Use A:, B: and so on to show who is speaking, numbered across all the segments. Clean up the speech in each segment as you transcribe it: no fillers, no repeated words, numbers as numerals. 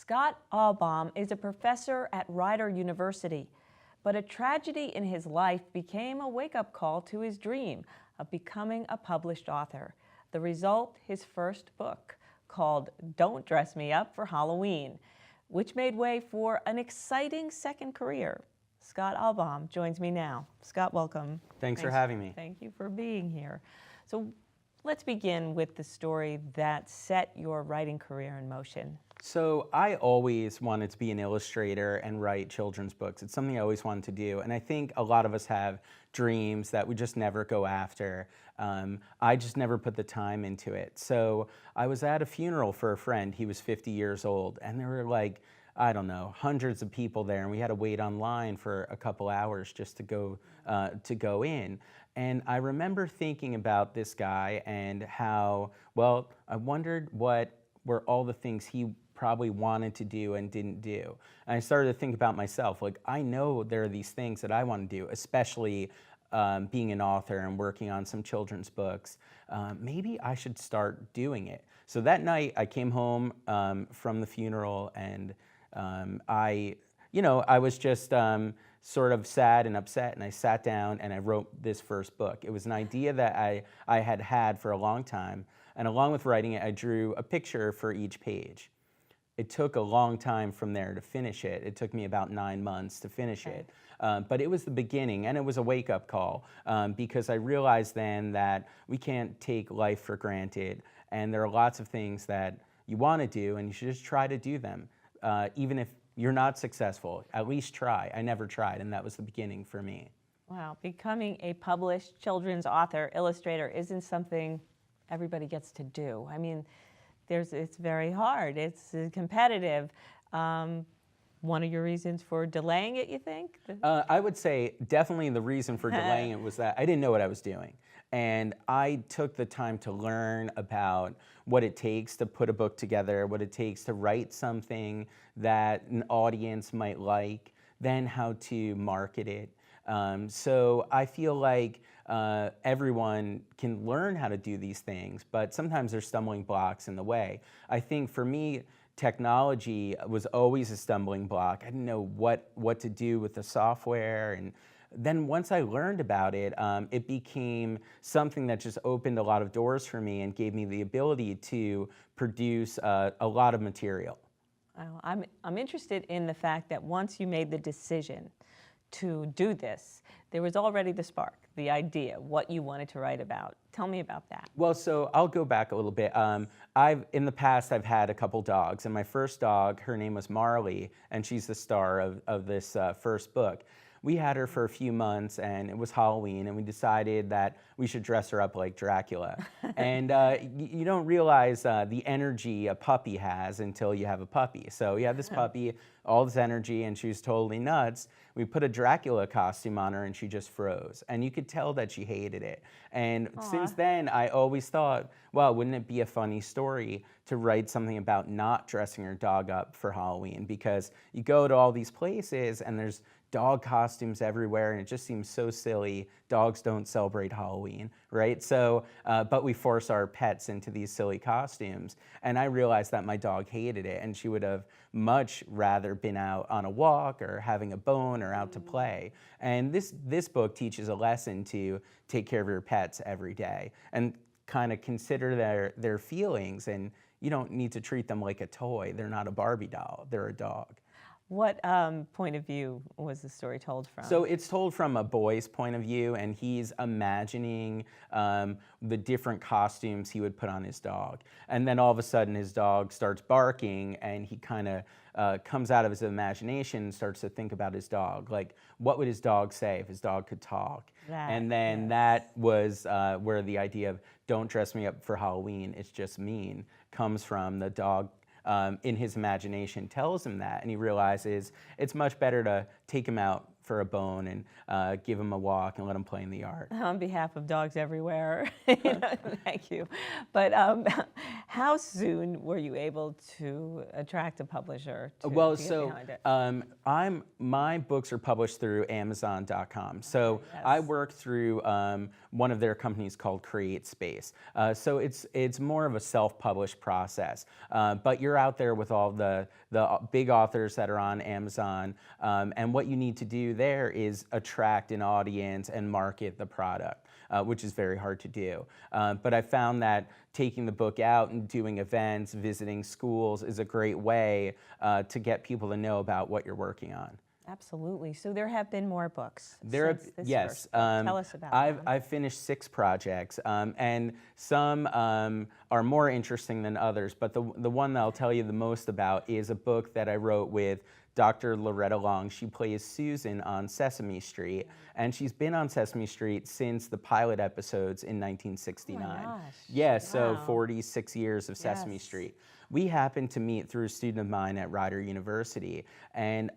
A: Scott Alboum is a professor at Rider University, but a tragedy in his life became a wake-up call to his dream of becoming a published author. The result, his first book, called Don't Dress Me Up for Halloween, which made way for an exciting second career. Scott Alboum joins me now. Scott, welcome.
B: Thanks for having me.
A: Thank you for being here. So let's begin with the story that set your writing career in motion.
B: So I always wanted to be an illustrator and write children's books. It's something I always wanted to do. And I think a lot of us have dreams that we just never go after. I just never put the time into it. So I was at a funeral for a friend. He was 50 years old. And there were like, I don't know, hundreds of people there. And we had to wait online for a couple hours just to go in. And I remember thinking about this guy and how, well, I wondered what were all the things he probably wanted to do and didn't do. And I started to think about myself, like, I know there are these things that I want to do, especially being an author and working on some children's books. Maybe I should start doing it. So that night I came home from the funeral, and I was just sort of sad and upset, and I sat down and I wrote this first book. It was an idea that I had had for a long time, and along with writing it, I drew a picture for each page. It took a long time from there to finish it. It took me about 9 months to finish it. But it was the beginning, and it was a wake-up call because I realized then that we can't take life for granted, and there are lots of things that you want to do, and you should just try to do them. Even if you're not successful, at least try. I never tried, and that was the beginning for me.
A: Wow, becoming a published children's author, illustrator isn't something everybody gets to do. I mean, it's very hard. It's competitive. One of your reasons for delaying it, you think?
B: I would say definitely the reason for delaying it was that I didn't know what I was doing. And I took the time to learn about what it takes to put a book together, what it takes to write something that an audience might like, then how to market it. So I feel like everyone can learn how to do these things, but sometimes there's stumbling blocks in the way. I think for me, technology was always a stumbling block. I didn't know what to do with the software, and then once I learned about it, it became something that just opened a lot of doors for me and gave me the ability to produce a lot of material.
A: I'm interested in the fact that once you made the decision to do this, there was already the spark, the idea, what you wanted to write about. Tell me about that.
B: Well, so I'll go back a little bit. In the past, I've had a couple dogs, and my first dog, her name was Marley, and she's the star of this first book. We had her for a few months, and it was Halloween, and we decided that we should dress her up like Dracula. And you don't realize the energy a puppy has until you have a puppy. So we had this puppy, all this energy, and she was totally nuts. We put a Dracula costume on her, and she just froze. And you could tell that she hated it. And since then, I always thought, well, wouldn't it be a funny story to write something about not dressing your dog up for Halloween? Because you go to all these places, and there's dog costumes everywhere, and it just seems so silly. Dogs don't celebrate Halloween, right? So, but we force our pets into these silly costumes. And I realized that my dog hated it, and she would have much rather been out on a walk or having a bone or out to play. And this book teaches a lesson to take care of your pets every day and kind of consider their feelings, and you don't need to treat them like a toy. They're not a Barbie doll, they're a dog.
A: What point of view was the story told from?
B: So it's told from a boy's point of view, and he's imagining the different costumes he would put on his dog. And then all of a sudden his dog starts barking, and he kind of comes out of his imagination and starts to think about his dog. Like, what would his dog say if his dog could talk? And then that was where the idea of "Don't dress me up for Halloween, it's just mean" comes from. The dog in his imagination tells him that, and he realizes it's much better to take him out for a bone and give him a walk and let him play in the yard.
A: On behalf of dogs everywhere, thank you. But How soon were you able to attract a publisher to,
B: Well,
A: to get
B: so
A: behind it?
B: my books are published through Amazon.com. So I
A: Yes.
B: work through one of their companies called Create Space. So it's more of a self-published process. But you're out there with all the big authors that are on Amazon, and what you need to do there is attract an audience and market the product, which is very hard to do. But I found that taking the book out and doing events, visiting schools is a great way to get people to know about what you're working on.
A: Absolutely. So there have been more books
B: There,
A: since this
B: yes.
A: first book. Tell us about them.
B: I've finished 6 projects, and some are more interesting than others. But the one that I'll tell you the most about is a book that I wrote with Dr. Loretta Long. She plays Susan on Sesame Street, and she's been on Sesame Street since the pilot episodes in 1969.
A: Oh my gosh.
B: Yeah, so
A: Wow.
B: 46 years of Sesame
A: Yes.
B: Street. We happened to meet through a student of mine at Rider University, and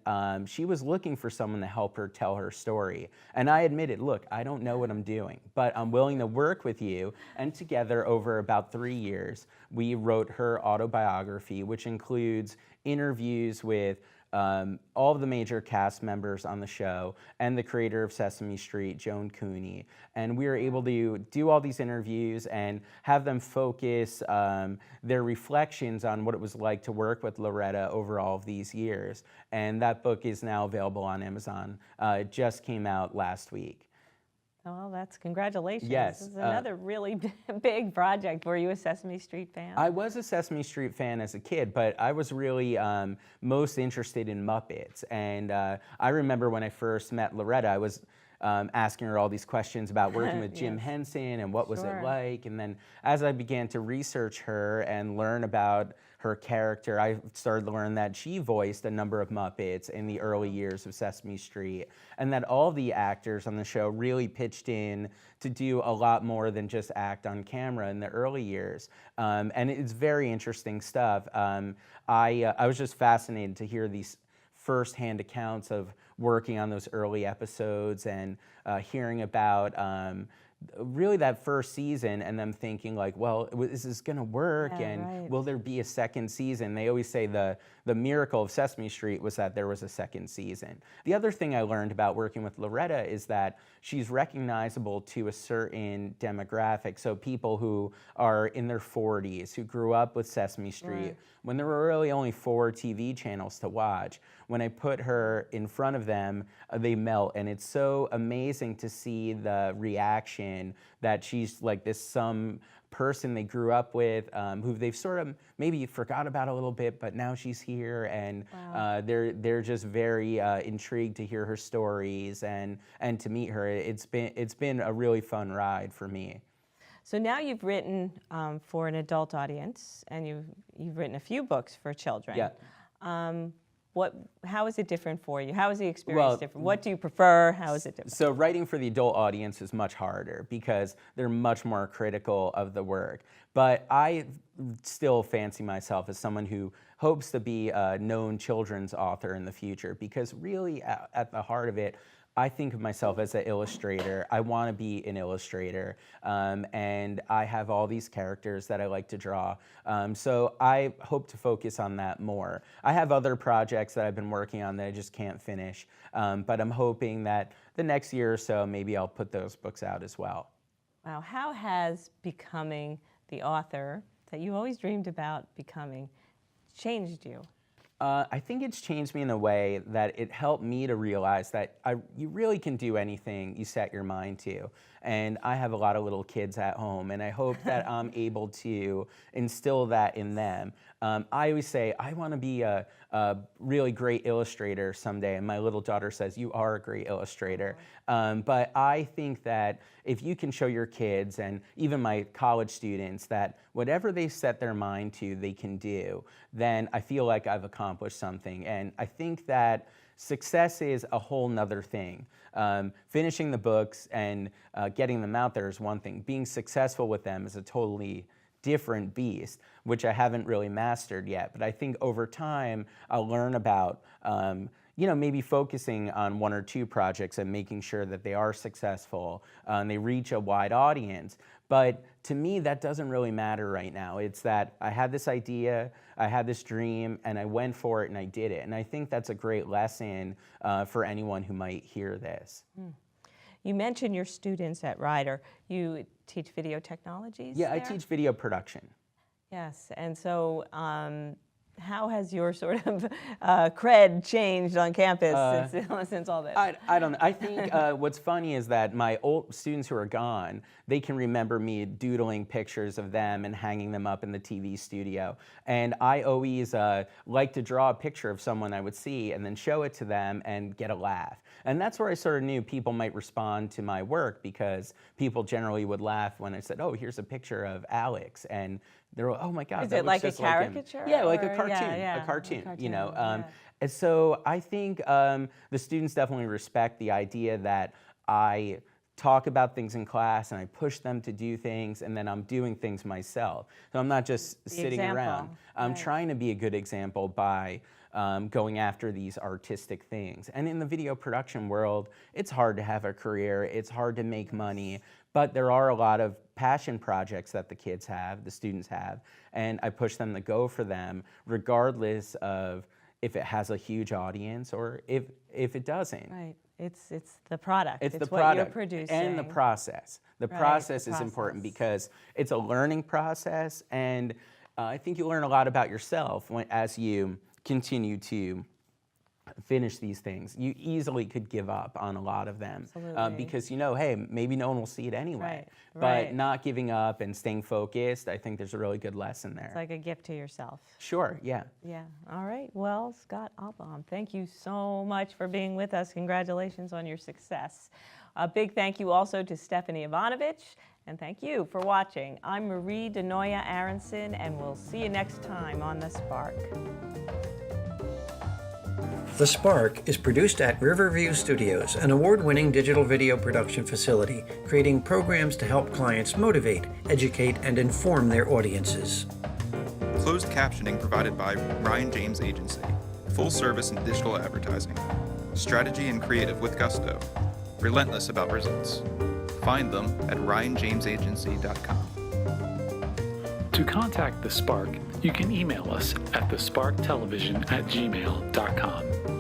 B: she was looking for someone to help her tell her story. And I admitted, look, I don't know what I'm doing, but I'm willing to work with you. And together, over about 3 years, we wrote her autobiography, which includes interviews with all of the major cast members on the show and the creator of Sesame Street, Joan Cooney. And we were able to do all these interviews and have them focus their reflections on what it was like to work with Loretta over all of these years. And that book is now available on Amazon. It just came out last week.
A: Oh, that's congratulations.
B: Yes,
A: This is another really big project. Were you a Sesame Street fan?
B: I was a Sesame Street fan as a kid, but I was really most interested in Muppets. And I remember when I first met Loretta, I was asking her all these questions about working with Jim
A: Yes.
B: Henson and what was
A: Sure.
B: it like. And then as I began to research her and learn about her character, I started to learn that she voiced a number of Muppets in the early years of Sesame Street, and that all the actors on the show really pitched in to do a lot more than just act on camera in the early years. And it's very interesting stuff. I was just fascinated to hear these firsthand accounts of working on those early episodes and hearing about really that first season and them thinking like, well, is this gonna work?
A: Yeah,
B: And
A: right.
B: will there be a second season? They always say the miracle of Sesame Street was that there was a second season. The other thing I learned about working with Loretta is that she's recognizable to a certain demographic. So people who are in their 40s, who grew up with Sesame Street,
A: Right.
B: when there were really only 4 TV channels to watch. When I put her in front of them, they melt. And it's so amazing to see the reaction that she's like this some person they grew up with, who they've sort of maybe forgot about a little bit, but now she's here, and
A: Wow.
B: they're just very intrigued to hear her stories and to meet her. It's been a really fun ride for me.
A: So now you've written for an adult audience, and you've written a few books for children.
B: Yeah.
A: How is it different for you? How is the experience
B: Well,
A: different? What do you prefer? How is it different?
B: So writing for the adult audience is much harder because they're much more critical of the work. But I still fancy myself as someone who hopes to be a known children's author in the future, because really at the heart of it, I think of myself as an illustrator. I want to be an illustrator, and I have all these characters that I like to draw. So I hope to focus on that more. I have other projects that I've been working on that I just can't finish, but I'm hoping that the next year or so, maybe I'll put those books out as well.
A: Wow, how has becoming the author that you always dreamed about becoming changed you?
B: I think it's changed me in a way that it helped me to realize that you really can do anything you set your mind to. And I have a lot of little kids at home, and I hope that I'm able to instill that in them. I always say, I want to be a really great illustrator someday, and my little daughter says, you are a great illustrator. But I think that if you can show your kids, and even my college students, that whatever they set their mind to, they can do, then I feel like I've accomplished something. And I think that success is a whole nother thing. Finishing the books and getting them out there is one thing. Being successful with them is a totally different beast, which I haven't really mastered yet. But I think over time, I'll learn about maybe focusing on 1 or 2 projects and making sure that they are successful and they reach a wide audience. But to me, that doesn't really matter right now. It's that I had this idea, I had this dream, and I went for it and I did it. And I think that's a great lesson for anyone who might hear this.
A: You mentioned your students at Rider. You teach video technologies
B: Yeah, I
A: there?
B: teach video production.
A: Yes, and so how has your sort of cred changed on campus since all this?
B: I don't know. I think what's funny is that my old students who are gone, they can remember me doodling pictures of them and hanging them up in the TV studio. And I always like to draw a picture of someone I would see and then show it to them and get a laugh. And that's where I sort of knew people might respond to my work, because people generally would laugh when I said, oh, here's a picture of Alex. And they're like, oh my God,
A: Is
B: that
A: it
B: looks
A: like a
B: just like him.
A: caricature?
B: Yeah, like a
A: or-
B: cartoon,
A: yeah,
B: a cartoon, you know.
A: yeah.
B: And so I think the students definitely respect the idea that I talk about things in class and I push them to do things, and then I'm doing things myself. So I'm not just sitting around. I'm trying to be a good example by going after these artistic things. And in the video production world, it's hard to have a career, it's hard to make money, but there are a lot of passion projects that the kids have, the students have, and I push them to go for them regardless of if it has a huge audience or if it doesn't.
A: Right. It's the product.
B: It's the
A: what
B: product
A: you're producing.
B: and the process. The
A: Right,
B: process
A: the
B: is important
A: process.
B: because it's a learning process, and I think you learn a lot about yourself as you continue to finish these things. You easily could give up on a lot of them because you know, hey, maybe no one will see it anyway.
A: Right,
B: But
A: right.
B: not giving up and staying focused, I think there's a really good lesson there.
A: It's like a gift to yourself.
B: Sure, yeah.
A: Yeah. All right. Well, Scott Alboum, thank you so much for being with us. Congratulations on your success. A big thank you also to Stephanie Ivanovich, and thank you for watching. I'm Marie Denoya Aronson, and we'll see you next time on The Spark.
C: The Spark is produced at Riverview Studios, an award-winning digital video production facility, creating programs to help clients motivate, educate, and inform their audiences.
D: Closed captioning provided by Ryan James Agency. Full service in digital advertising. Strategy and creative with gusto. Relentless about results. Find them at ryanjamesagency.com.
E: To contact The Spark, you can email us at thesparktelevision@gmail.com.